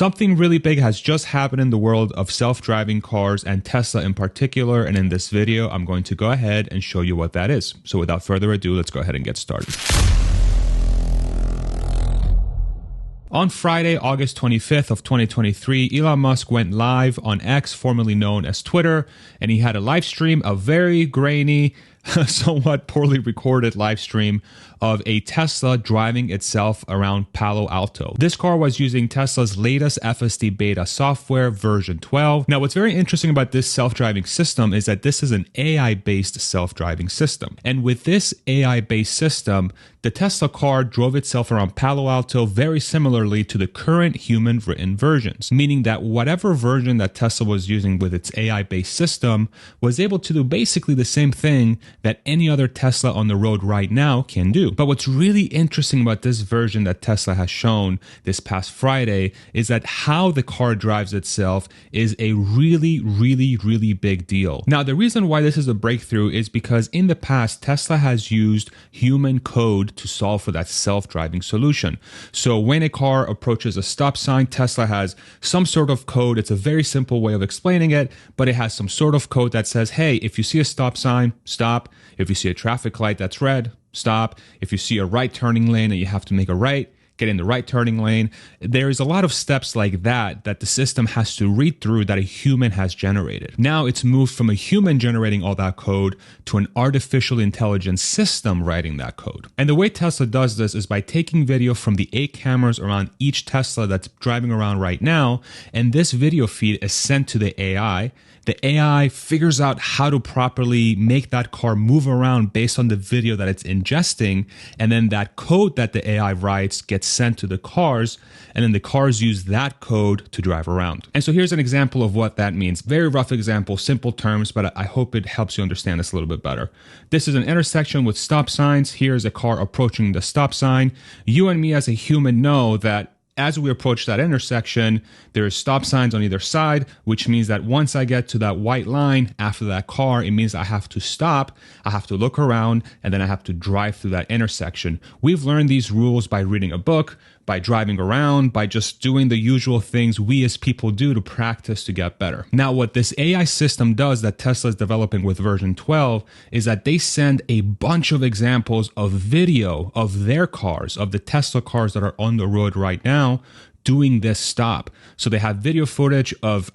Something really big has just happened in the world of self-driving cars and Tesla in particular, and in this video, I'm going to go ahead and show you what that is. So without further ado, let's go ahead and get started. On Friday, August 25th of 2023, Elon Musk went live on X, formerly known as Twitter, and he had a live stream, a very grainy, somewhat poorly recorded live stream of a Tesla driving itself around Palo Alto. This car was using Tesla's latest FSD beta software, version 12. Now, what's very interesting about this self-driving system is that this is an AI-based self-driving system. And with this AI-based system, the Tesla car drove itself around Palo Alto very similarly to the current human-written versions, meaning that whatever version that Tesla was using with its AI-based system was able to do basically the same thing that any other Tesla on the road right now can do. But what's really interesting about this version that Tesla has shown this past Friday is that how the car drives itself is a really big deal. Now, the reason why this is a breakthrough is because in the past, Tesla has used human code to solve for that self-driving solution. So when a car approaches a stop sign, Tesla has some sort of code. It's a very simple way of explaining it, but it has some sort of code that says, hey, if you see a stop sign, stop. If you see a traffic light that's red, stop. If you see a right turning lane and you have to make a right, get in the right turning lane. There's a lot of steps like that the system has to read through that a human has generated. Now it's moved from a human generating all that code to an artificial intelligence system writing that code. And the way Tesla does this is by taking video from the 8 cameras around each Tesla that's driving around right now, and this video feed is sent to the AI. The AI figures out how to properly make that car move around based on the video that it's ingesting, and then that code that the AI writes gets sent to the cars, and then the cars use that code to drive around. And so here's an example of what that means. Very rough example, simple terms, but I hope it helps you understand this a little bit better. This is an intersection with stop signs. Here's a car approaching the stop sign. You and me as a human know that as we approach that intersection, there are stop signs on either side, which means that once I get to that white line after that car, it means I have to stop, I have to look around, and then I have to drive through that intersection. We've learned these rules by reading a book, by driving around, by just doing the usual things we as people do to practice to get better. Now, what this AI system does that Tesla is developing with version 12 is that they send a bunch of examples of video of their cars, of the Tesla cars that are on the road right now, doing this stop. So they have video footage of,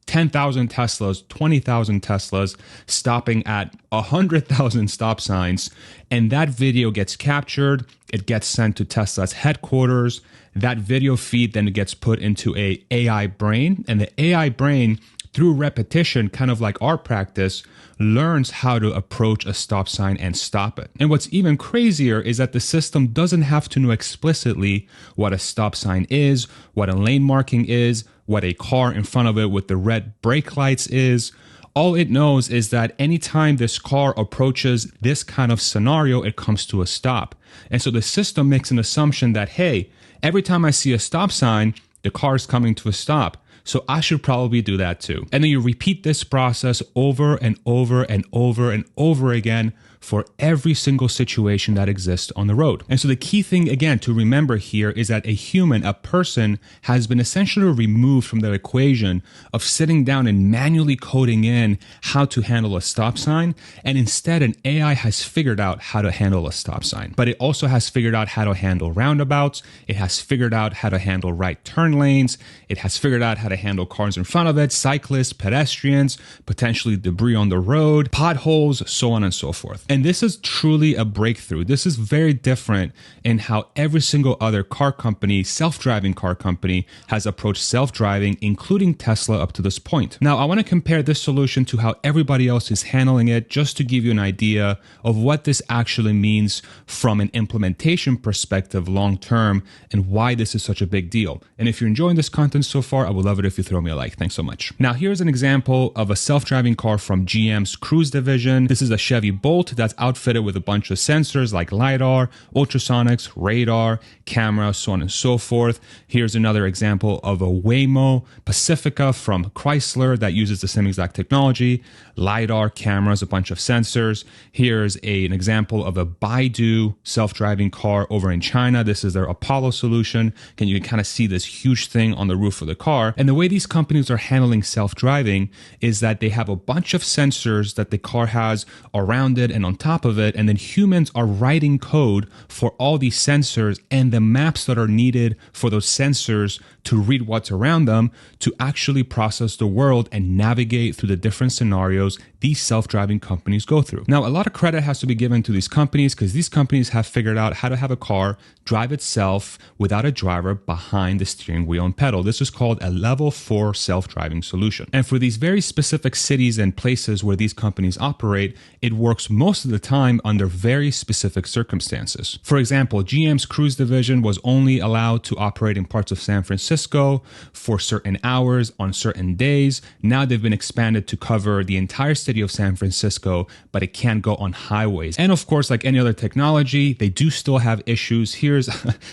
10,000 Teslas, 20,000 Teslas stopping at 100,000 stop signs. And that video gets captured. It gets sent to Tesla's headquarters. That video feed then gets put into a AI brain. And the AI brain, through repetition, kind of like our practice, learns how to approach a stop sign and stop it. And what's even crazier is that the system doesn't have to know explicitly what a stop sign is, what a lane marking is, what a car in front of it with the red brake lights is. All it knows is that anytime this car approaches this kind of scenario, it comes to a stop. And so the system makes an assumption that, hey, every time I see a stop sign, the car is coming to a stop. So I should probably do that too. And then you repeat this process over and over and over and over again for every single situation that exists on the road. And so the key thing, again, to remember here is that a human, a person, has been essentially removed from the equation of sitting down and manually coding in how to handle a stop sign. And instead, an AI has figured out how to handle a stop sign. But it also has figured out how to handle roundabouts. It has figured out how to handle right turn lanes. It has figured out how to handle cars in front of it, cyclists, pedestrians, potentially debris on the road, potholes, so on and so forth. And this is truly a breakthrough. This is very different in how every single other car company, self-driving car company, has approached self-driving, including Tesla up to this point. Now, I want to compare this solution to how everybody else is handling it, just to give you an idea of what this actually means from an implementation perspective long-term and why this is such a big deal. And if you're enjoying this content so far, I would love it if you throw me a like. Thanks so much. Now, here's an example of a self-driving car from GM's Cruise division. This is a Chevy Bolt that's outfitted with a bunch of sensors like LiDAR, ultrasonics, radar, camera, so on and so forth. Here's another example of a Waymo Pacifica from Chrysler that uses the same exact technology. LiDAR, cameras, a bunch of sensors. Here's an example of a Baidu self-driving car over in China. This is their Apollo solution. You can kind of see this huge thing on the roof of the car. And the way these companies are handling self-driving is that they have a bunch of sensors that the car has around it and on top of it. And then humans are writing code for all these sensors and the maps that are needed for those sensors to read what's around them to actually process the world and navigate through the different scenarios these self-driving companies go through. Now, a lot of credit has to be given to these companies because these companies have figured out how to have a car drive itself without a driver behind the steering wheel and pedal. This is called a level 4 self-driving solution. And for these very specific cities and places where these companies operate, it works most of the time under very specific circumstances. For example, GM's Cruise division was only allowed to operate in parts of San Francisco for certain hours on certain days. Now they've been expanded to cover the entire city of San Francisco, but it can't go on highways. And of course, like any other technology, they do still have issues. Here's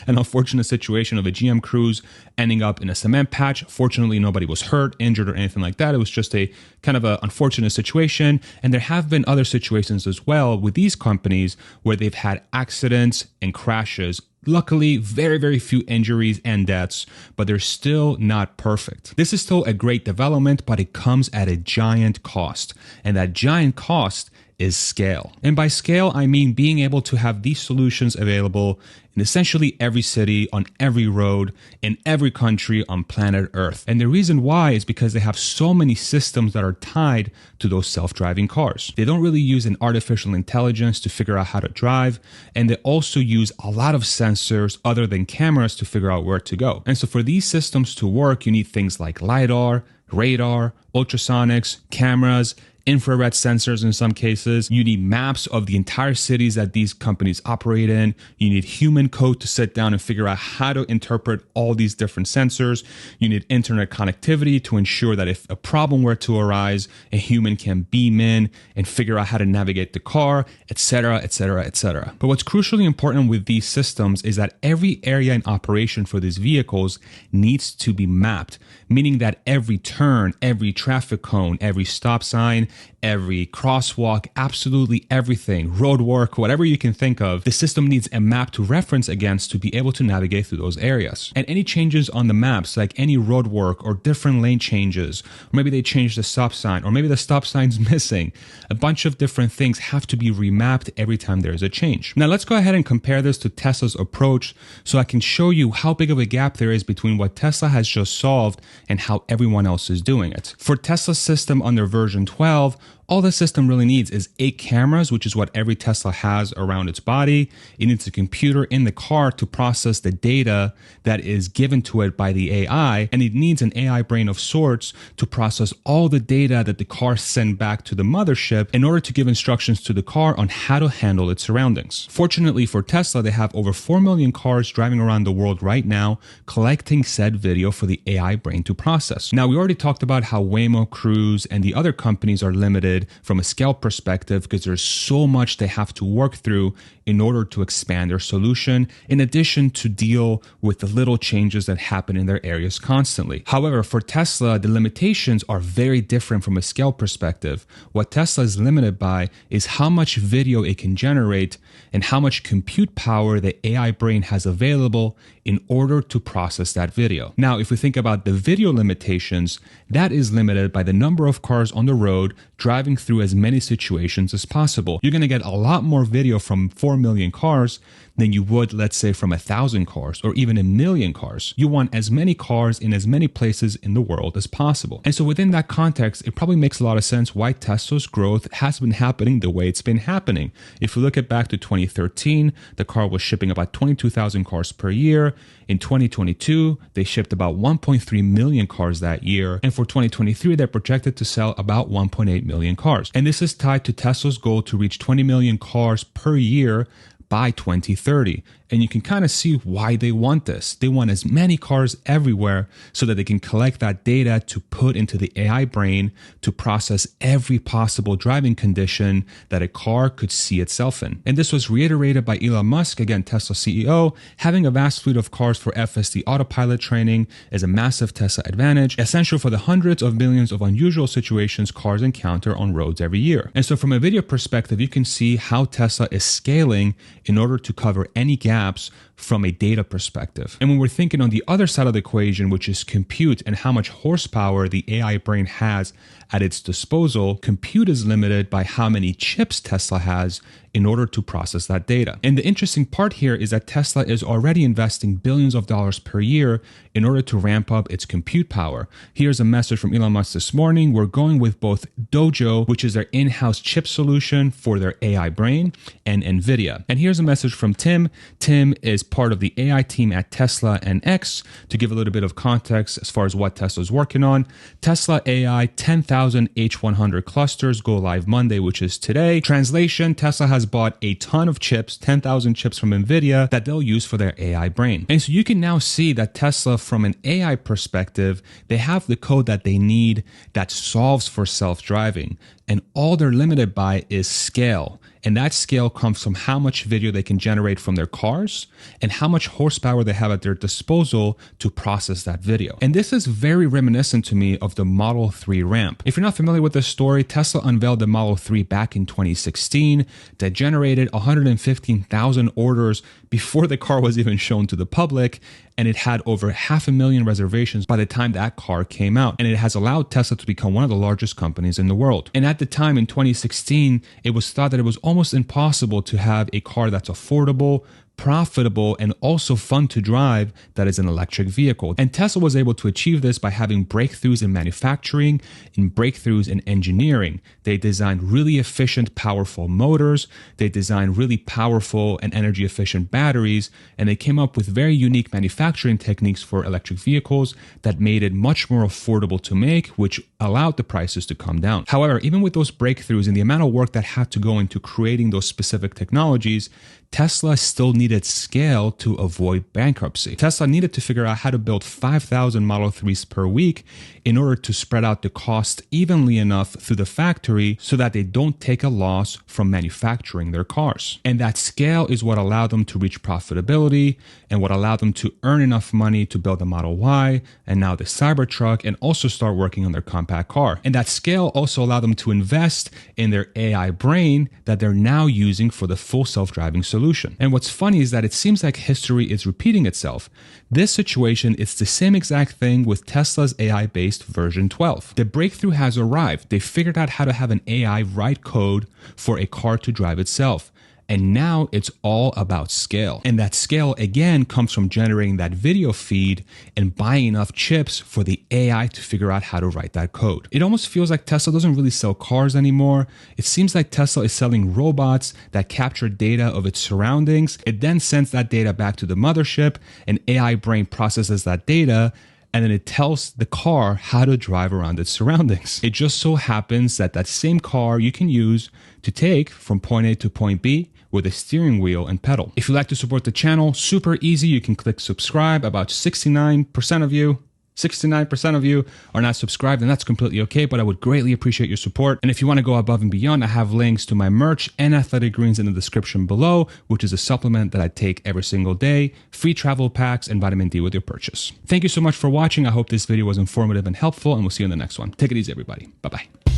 an unfortunate situation of a GM Cruise ending up in a cement patch. Fortunately, nobody was hurt, injured, or anything like that. It was just a kind of an unfortunate situation. And there have been other situations as well with these companies where they've had accidents and crashes. Luckily, very, very few injuries and deaths, but they're still not perfect. This is still a great development, but it comes at a giant cost. And that giant cost is scale. And by scale, I mean being able to have these solutions available in essentially every city, on every road, in every country on planet Earth. And the reason why is because they have so many systems that are tied to those self-driving cars. They don't really use an artificial intelligence to figure out how to drive, and they also use a lot of sensors other than cameras to figure out where to go. And so for these systems to work, you need things like LiDAR, radar, ultrasonics, cameras, infrared sensors in some cases. You need maps of the entire cities that these companies operate in. You need human code to sit down and figure out how to interpret all these different sensors. You need internet connectivity to ensure that if a problem were to arise, a human can beam in and figure out how to navigate the car, etc., etc., etc. But what's crucially important with these systems is that every area in operation for these vehicles needs to be mapped, meaning that every turn, every traffic cone, every stop sign, every crosswalk, absolutely everything, road work, whatever you can think of, the system needs a map to reference against to be able to navigate through those areas. And any changes on the maps, like any road work or different lane changes, or maybe they changed the stop sign, or maybe the stop sign's missing, a bunch of different things have to be remapped every time there's a change. Now let's go ahead and compare this to Tesla's approach so I can show you how big of a gap there is between what Tesla has just solved and how everyone else is doing it. For Tesla's system under version 12, all the system really needs is 8 cameras, which is what every Tesla has around its body. It needs a computer in the car to process the data that is given to it by the AI, and it needs an AI brain of sorts to process all the data that the car sends back to the mothership in order to give instructions to the car on how to handle its surroundings. Fortunately for Tesla, they have over 4 million cars driving around the world right now, collecting said video for the AI brain to process. Now, we already talked about how Waymo, Cruise, and the other companies are limited from a scale perspective because there's so much they have to work through in order to expand their solution, in addition to deal with the little changes that happen in their areas constantly. However, for Tesla, the limitations are very different from a scale perspective. What Tesla is limited by is how much video it can generate and how much compute power the AI brain has available in order to process that video. Now, if we think about the video limitations, that is limited by the number of cars on the road driving through as many situations as possible. You're going to get a lot more video from 4 million cars than you would, let's say, from 1,000 cars or even 1 million cars. You want as many cars in as many places in the world as possible. And so within that context, it probably makes a lot of sense why Tesla's growth has been happening the way it's been happening. If we look at back to 2013, the car was shipping about 22,000 cars per year. In 2022, they shipped about 1.3 million cars that year. And for 2023, they're projected to sell about 1.8 million cars. And this is tied to Tesla's goal to reach 20 million cars per year by 2030. And you can kind of see why they want this. They want as many cars everywhere so that they can collect that data to put into the AI brain to process every possible driving condition that a car could see itself in. And this was reiterated by Elon Musk, again, Tesla CEO. Having a vast fleet of cars for FSD autopilot training is a massive Tesla advantage, essential for the hundreds of millions of unusual situations cars encounter on roads every year. And so from a video perspective, you can see how Tesla is scaling in order to cover any gaps from a data perspective. And when we're thinking on the other side of the equation, which is compute and how much horsepower the AI brain has at its disposal, compute is limited by how many chips Tesla has in order to process that data. And the interesting part here is that Tesla is already investing billions of dollars per year in order to ramp up its compute power. Here's a message from Elon Musk this morning. We're going with both Dojo, which is their in-house chip solution for their AI brain, and NVIDIA. And here's a message from Tim. Tim is part of the AI team at Tesla and X. To give a little bit of context as far as what Tesla is working on, Tesla AI 10,000 H100 clusters go live Monday, which is today. Translation, Tesla has bought a ton of chips, 10,000 chips from NVIDIA that they'll use for their AI brain. And so you can now see that Tesla, from an AI perspective, they have the code that they need that solves for self-driving. And all they're limited by is scale. And that scale comes from how much video they can generate from their cars and how much horsepower they have at their disposal to process that video. And this is very reminiscent to me of the Model 3 ramp. If you're not familiar with this story, Tesla unveiled the Model 3 back in 2016 that generated 115,000 orders before the car was even shown to the public. And it had over 500,000 reservations by the time that car came out. And it has allowed Tesla to become one of the largest companies in the world. And at the time in 2016, it was thought that it was almost impossible to have a car that's affordable, profitable, and also fun to drive that is an electric vehicle. And Tesla was able to achieve this by having breakthroughs in manufacturing and breakthroughs in engineering. They designed really efficient, powerful motors. They designed really powerful and energy efficient batteries. And they came up with very unique manufacturing techniques for electric vehicles that made it much more affordable to make, which allowed the prices to come down. However, even with those breakthroughs and the amount of work that had to go into creating those specific technologies, Tesla still needed scale to avoid bankruptcy. Tesla needed to figure out how to build 5,000 Model 3s per week in order to spread out the cost evenly enough through the factory so that they don't take a loss from manufacturing their cars. And that scale is what allowed them to reach profitability and what allowed them to earn enough money to build the Model Y and now the Cybertruck and also start working on their compact car. And that scale also allowed them to invest in their AI brain that they're now using for the full self-driving solution. And what's funny is that it seems like history is repeating itself. This situation is the same exact thing with Tesla's AI-based version 12. The breakthrough has arrived. They figured out how to have an AI write code for a car to drive itself. And now it's all about scale. And that scale, again, comes from generating that video feed and buying enough chips for the AI to figure out how to write that code. It almost feels like Tesla doesn't really sell cars anymore. It seems like Tesla is selling robots that capture data of its surroundings. It then sends that data back to the mothership, and AI brain processes that data, and then it tells the car how to drive around its surroundings. It just so happens that that same car you can use to take from point A to point B with a steering wheel and pedal. If you'd like to support the channel, super easy. You can click subscribe. About 69% of you are not subscribed, and that's completely okay, but I would greatly appreciate your support. And if you want to go above and beyond, I have links to my merch and athletic greens in the description below, which is a supplement that I take every single day, free travel packs, and vitamin D with your purchase. Thank you so much for watching. I hope this video was informative and helpful, and we'll see you in the next one. Take it easy, everybody. Bye-bye.